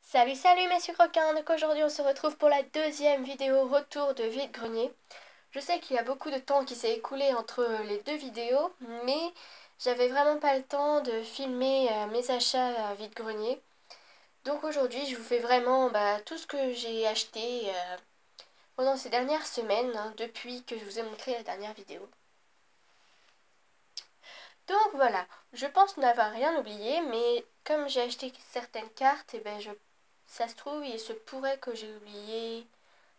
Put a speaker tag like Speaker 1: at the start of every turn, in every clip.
Speaker 1: Salut messieurs croquins, donc aujourd'hui on se retrouve pour la deuxième vidéo retour de vide-grenier. Je sais qu'il y a beaucoup de temps qui s'est écoulé entre les deux vidéos, mais j'avais vraiment pas le temps de filmer mes achats à vide-grenier. Donc aujourd'hui je vous fais vraiment tout ce que j'ai acheté pendant ces dernières semaines, hein, depuis que je vous ai montré la dernière vidéo. Donc voilà, je pense n'avoir rien oublié, mais comme j'ai acheté certaines cartes, et ça se trouve, il se pourrait que j'ai oublié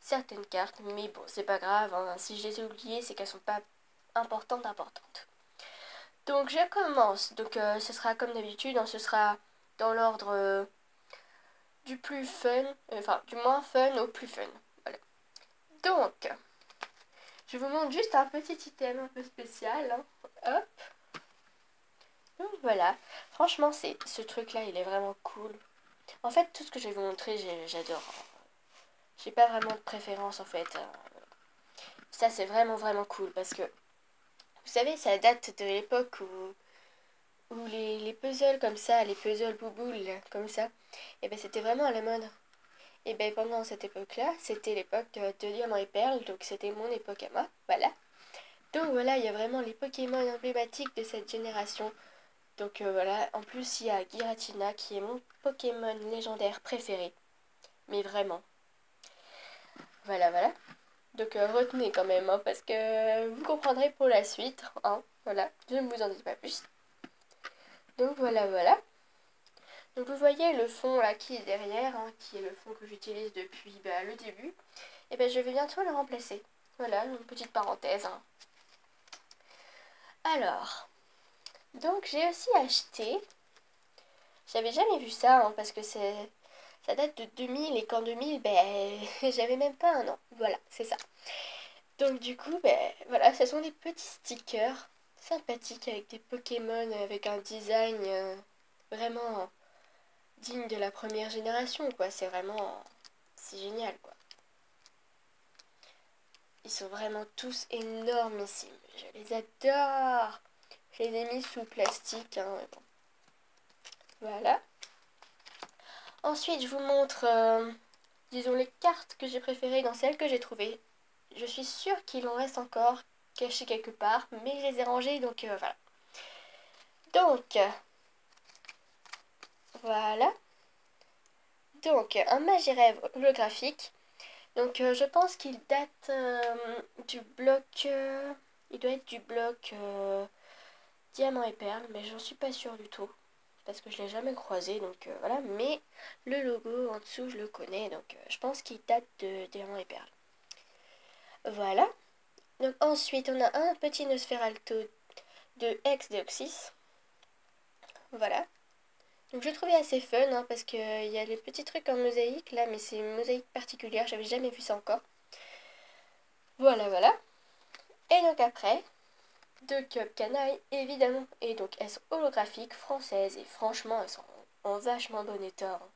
Speaker 1: certaines cartes, mais bon, c'est pas grave, hein. Si je les ai oubliées, c'est qu'elles sont pas importantes. Donc je commence, donc ce sera comme d'habitude, hein, ce sera dans l'ordre du plus fun, enfin du moins fun au plus fun. Voilà. Donc, je vous montre juste un petit item un peu spécial, hein. Hop. Donc voilà, franchement, ce truc-là, il est vraiment cool. En fait, tout ce que je vais vous montrer, j'adore. J'ai pas vraiment de préférence en fait. Ça, c'est vraiment cool parce que, vous savez, ça date de l'époque où les puzzles comme ça, les puzzles bouboules comme ça, et ben c'était vraiment à la mode. Et ben pendant cette époque-là, c'était l'époque de Diamant et Perle, donc c'était mon époque à moi, voilà. Donc voilà, il y a vraiment les Pokémon emblématiques de cette génération. Donc voilà, en plus il y a Giratina qui est mon Pokémon légendaire préféré. Mais vraiment. Voilà. Donc retenez quand même, hein, parce que vous comprendrez pour la suite. Hein, voilà, je ne vous en dis pas plus. Donc voilà. Donc vous voyez le fond là qui est derrière, hein, qui est le fond que j'utilise depuis le début. Et ben je vais bientôt le remplacer. Voilà, une petite parenthèse. Hein. Alors, donc j'ai aussi acheté. J'avais jamais vu ça, hein, parce que ça date de 2000 et qu'en 2000, j'avais même pas un an. Voilà, c'est ça. Donc du coup, voilà, ce sont des petits stickers sympathiques avec des Pokémon avec un design vraiment digne de la première génération, quoi. C'est génial, quoi. Ils sont vraiment tous énormissimes. Je les adore. Je les ai mis sous plastique, hein, mais bon. Voilà. Ensuite, je vous montre, disons, les cartes que j'ai préférées dans celles que j'ai trouvées. Je suis sûre qu'il en reste encore cachées quelque part, mais je les ai rangées, donc voilà. Donc, voilà. Donc, un Magirève holographique. Donc, je pense qu'il date du bloc... il doit être du bloc Diamant et Perle, mais j'en suis pas sûre du tout. Parce que je l'ai jamais croisé, donc voilà. Mais le logo en dessous, je le connais, donc je pense qu'il date de Diamant et Perle. Voilà. Donc ensuite, on a un petit Nosferalto de Ex-Deoxys. Voilà. Donc je trouvais assez fun, hein, parce qu'il y a les petits trucs en mosaïque là, mais c'est une mosaïque particulière, j'avais jamais vu ça encore. Voilà. Et donc après, deux cups canaille, évidemment. Et donc elles sont holographiques, françaises, et franchement, elles sont en vachement bon état. Hein.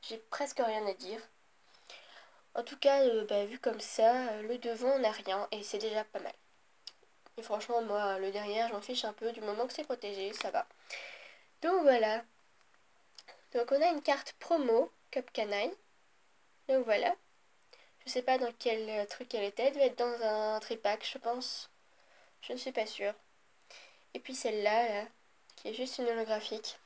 Speaker 1: J'ai presque rien à dire. En tout cas, vu comme ça, le devant n'a rien, et c'est déjà pas mal. Et franchement, moi, le derrière, je m'en fiche un peu, du moment que c'est protégé, ça va. Donc voilà. Donc on a une carte promo, Cup Canaille. Donc voilà. Je sais pas dans quel truc elle était. Elle devait être dans un tripack, je pense. Je ne suis pas sûre. Et puis celle-là, là, qui est juste une holographique.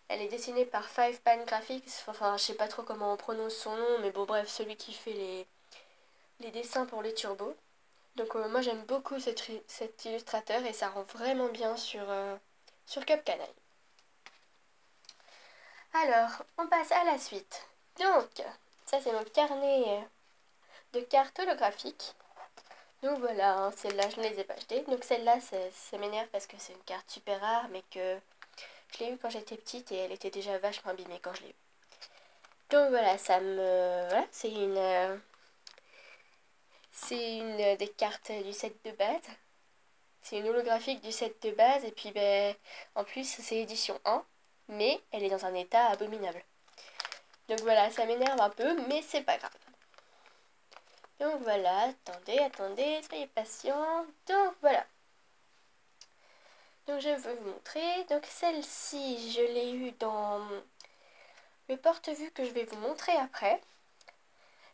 Speaker 1: Elle est dessinée par Five Pan Graphics. Enfin, je sais pas trop comment on prononce son nom, mais bon, bref, celui qui fait les dessins pour les turbos. Donc moi j'aime beaucoup cet illustrateur et ça rend vraiment bien sur Cup Canaille. Alors, on passe à la suite. Donc, ça c'est mon carnet de cartes holographiques. Donc voilà, hein, celle-là je ne les ai pas achetées. Donc celle-là ça m'énerve parce que c'est une carte super rare mais que je l'ai eue quand j'étais petite et elle était déjà vachement abîmée quand je l'ai eue. Donc voilà, voilà, c'est une des cartes du set de base. C'est une holographique du set de base et puis en plus c'est édition 1 mais elle est dans un état abominable. Donc voilà, ça m'énerve un peu mais c'est pas grave. Donc voilà, attendez, soyez patients. Donc voilà. Donc je vais vous montrer. Donc celle-ci, je l'ai eue dans le porte-vue que je vais vous montrer après.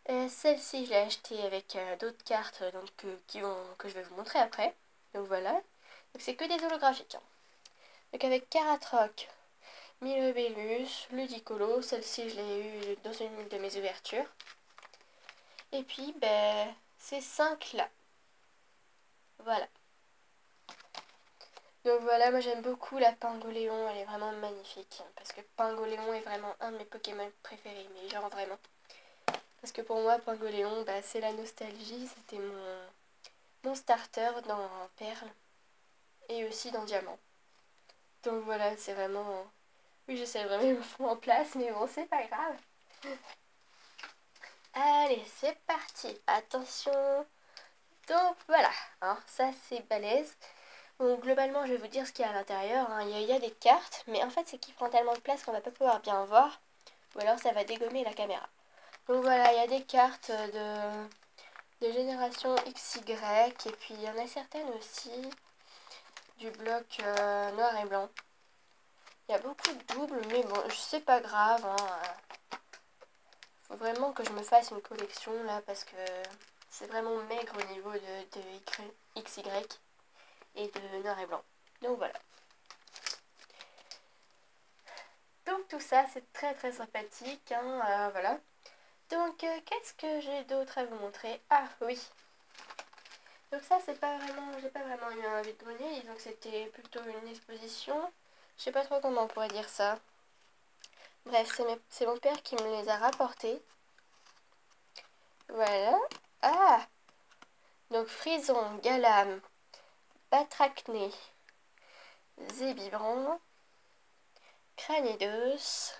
Speaker 1: Celle-ci, je l'ai achetée avec d'autres cartes donc, que je vais vous montrer après. Donc voilà. Donc c'est que des holographiques. Hein. Donc avec Karatroc, Mirabellus, Ludicolo. Celle-ci, je l'ai eue dans une de mes ouvertures. Et puis, ben, ces 5 là. Voilà. Donc voilà, moi j'aime beaucoup la Pingoléon, elle est vraiment magnifique. Parce que Pingoléon est vraiment un de mes Pokémon préférés, mais genre vraiment. Parce que pour moi, Pingoléon, bah, c'est la nostalgie, c'était mon starter dans Perle et aussi dans Diamant. Donc voilà, c'est vraiment... Oui, j'essaie vraiment de me fond en place, mais bon, c'est pas grave. Allez, c'est parti. Attention. Donc voilà, hein, ça c'est balèze. Bon, globalement, je vais vous dire ce qu'il y a à l'intérieur. Hein. Il y a des cartes, mais en fait, c'est qu'il prend tellement de place qu'on va pas pouvoir bien voir. Ou alors, ça va dégommer la caméra. Donc voilà, il y a des cartes de génération XY. Et puis, il y en a certaines aussi du bloc noir et blanc. Il y a beaucoup de doubles, mais bon, c'est pas grave. Hein. Faut vraiment que je me fasse une collection là, parce que c'est vraiment maigre au niveau de XY et de noir et blanc. Donc voilà. Donc tout ça, c'est très très sympathique, hein, voilà. Donc qu'est-ce que j'ai d'autre à vous montrer? Ah oui. Donc ça, c'est pas vraiment, j'ai pas vraiment eu un vide-grenier, donc c'était plutôt une exposition. Je sais pas trop comment on pourrait dire ça. Bref, c'est mon père qui me les a rapportés. Voilà. Ah! Donc Frison, Galam, Batracné, Zébibran, Cranidos,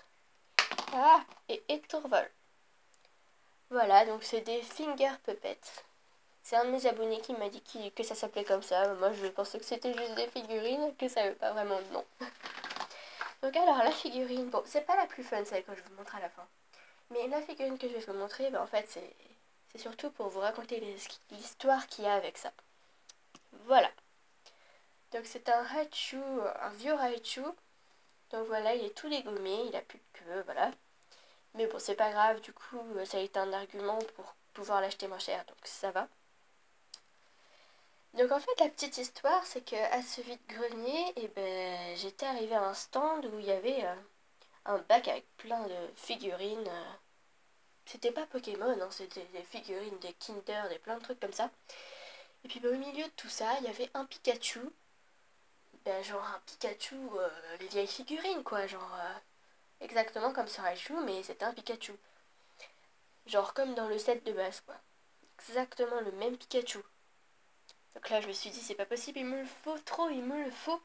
Speaker 1: ah, et Étourvol. Voilà, donc c'est des finger puppets. C'est un de mes abonnés qui m'a dit que ça s'appelait comme ça. Moi, je pensais que c'était juste des figurines, que ça veut pas vraiment de nom. Donc alors, la figurine, bon, c'est pas la plus fun, celle que je vous montre à la fin. Mais la figurine que je vais vous montrer, ben, en fait, c'est surtout pour vous raconter l'histoire qu'il y a avec ça. Voilà. Donc c'est un Raichu, un vieux Raichu. Donc voilà, il est tout dégommé, il a plus de queue, voilà. Mais bon, c'est pas grave, du coup, ça a été un argument pour pouvoir l'acheter moins cher, donc ça va. Donc en fait, la petite histoire, c'est que à ce vide-grenier, eh ben, j'étais arrivée à un stand où il y avait un bac avec plein de figurines. C'était pas Pokémon, hein, c'était des figurines, des Kinder, des plein de trucs comme ça. Et puis ben, au milieu de tout ça, il y avait un Pikachu. Ben, genre un Pikachu, les vieilles figurines, quoi. Genre exactement comme sur Raichu, mais c'était un Pikachu. Genre comme dans le set de base, quoi. Exactement le même Pikachu. Donc là, je me suis dit, c'est pas possible, il me le faut trop, il me le faut.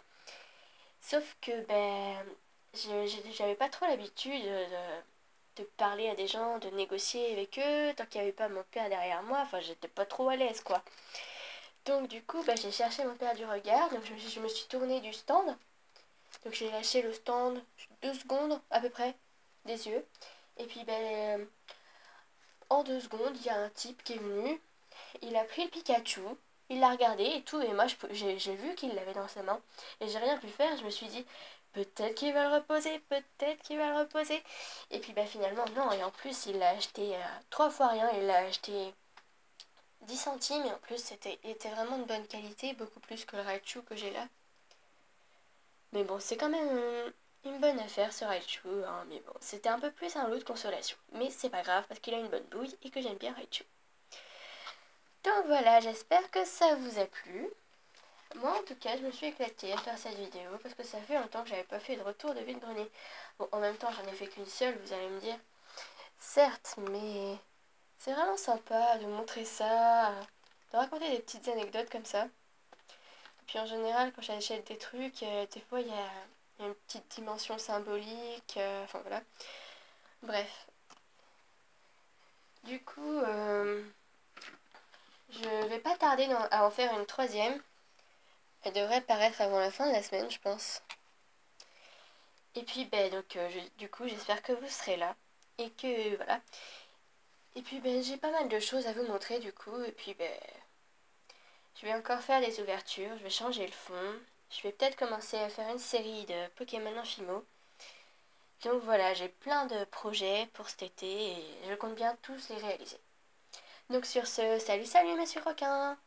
Speaker 1: Sauf que, ben, j'avais pas trop l'habitude de parler à des gens, de négocier avec eux, tant qu'il n'y avait pas mon père derrière moi. Enfin, j'étais pas trop à l'aise, quoi. Donc, du coup, ben, j'ai cherché mon père du regard, donc je me suis tournée du stand. Donc, j'ai lâché le stand 2 secondes, à peu près, des yeux. Et puis, ben, en 2 secondes, il y a un type qui est venu. Il a pris le Pikachu, il l'a regardé et tout, et moi j'ai vu qu'il l'avait dans sa main, et j'ai rien pu faire, je me suis dit, peut-être qu'il va le reposer, peut-être qu'il va le reposer, et puis bah finalement non, et en plus il l'a acheté 3 fois rien, il l'a acheté 10 centimes, et en plus il était vraiment de bonne qualité, beaucoup plus que le Raichu que j'ai là. Mais bon, c'est quand même une bonne affaire ce Raichu, hein, mais bon, c'était un peu plus un lot de consolation, mais c'est pas grave parce qu'il a une bonne bouille et que j'aime bien Raichu. Donc voilà, j'espère que ça vous a plu. Moi en tout cas, je me suis éclatée à faire cette vidéo parce que ça fait longtemps que j'avais pas fait de retour de vide-grenier. Bon, en même temps, j'en ai fait qu'une seule, vous allez me dire. Certes, mais c'est vraiment sympa de montrer ça, de raconter des petites anecdotes comme ça. Et puis en général, quand j'achète des trucs, des fois il y a une petite dimension symbolique, enfin voilà. Bref. Du coup, je vais pas tarder à en faire une troisième. Elle devrait paraître avant la fin de la semaine, je pense. Et puis, ben, donc, du coup, j'espère que vous serez là. Et que, voilà. Et puis, ben, j'ai pas mal de choses à vous montrer, du coup. Et puis, ben, je vais encore faire des ouvertures. Je vais changer le fond. Je vais peut-être commencer à faire une série de Pokémon Infimo. Donc voilà, j'ai plein de projets pour cet été et je compte bien tous les réaliser. Donc sur ce, salut salut monsieur requin!